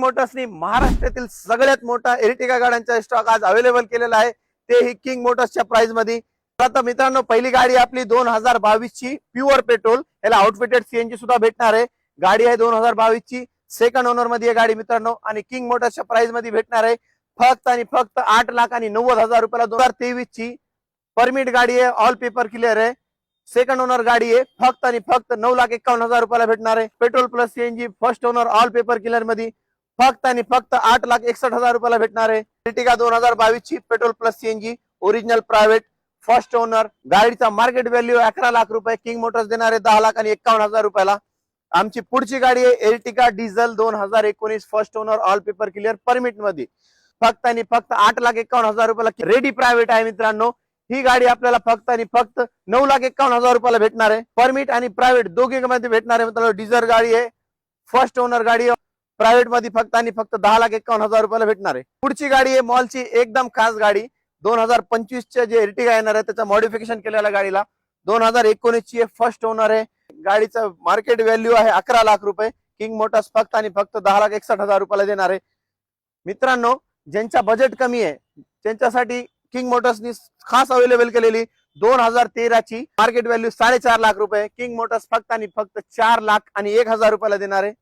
मोटर्सनी महाराष्ट्रातील सगळ्यात मोठा एर्टिगा गाड्यांचा स्टॉक आज अवेलेबल केलेला आहे, तेही किंग मोटर्सच्या प्राइस मध्ये। आता मित्रांनो, पहिली गाडी आपली 2022 ची प्युअर पेट्रोल, याला आउटफिटेड सीएनजी सुद्धा भेटणार आहे। गाडी आहे 2022 ची, सेकंड ओनर मध्ये आहे गाडी मित्रांनो, आणि किंग मोटर्सच्या प्राइस मध्ये भेटणार आहे फक्त आणि फक्त 8,90,000 रुपयाला। 2023 ची परमिट गाडी आहे, ऑल पेपर क्लिअर आहे, सेकंड ओनर गाडी आहे, फक्त आणि फक्त 9,51,000 रुपयाला भेटणार आहे। Petrol plus CNG first owner all paper clear मध्ये फक्त आणि फक्त 8,61,000 रुपयाला भेटणार आहे। एर्टिगा 2022 ची petrol plus CNG original private first owner, गाडीचा मार्केट व्हॅल्यू 11 लाख रुपये, किंग मोटर्स देणार आहे 10,51,000 रुपयाला। आमची पुढची गाडी आहे Ertiga diesel 2019 first owner all paper clear permit मध्ये, फक्त आणि फक्त 8,51,000 रुपयाला रेडी प्रायव्हेट आहे मित्रांनो। ही गाडी आपल्याला फक्त आणि फक्त 9,51,000 रुपयाला भेटणार आहे। परमिट आणि प्रायव्हेट दोघींमध्ये भेटणार आहे मित्रांनो। डिझेल गाडी आहे, फर्स्ट ओनर गाडी आहे, प्रायव्हेट मध्ये फक्त आणि फक्त 10,51,000 रुपयाला भेटणार आहे। पुढची गाडी आहे मॉलची एकदम खास गाडी, 2025 चे जे एर्टिगा येणार आहे त्याचं मॉडिफिकेशन केलेल्या गाडीला 2019 ची फर्स्ट ओनर आहे। गाडीचं मार्केट व्हॅल्यू आहे 11 लाख रुपये, किंग मोटर्स फक्त आणि फक्त 10,61,000 रुपयाला देणार आहे। मित्रांनो, ज्यांचा बजेट कमी आहे त्यांच्यासाठी किंग मोटर्सनी खास अवेलेबल केलेली 2013 ची मार्केट व्हॅल्यू 4.5 लाख रुपये, किंग मोटर्स फक्त आणि फक्त 4,01,000 रुपयाला देणार आहे।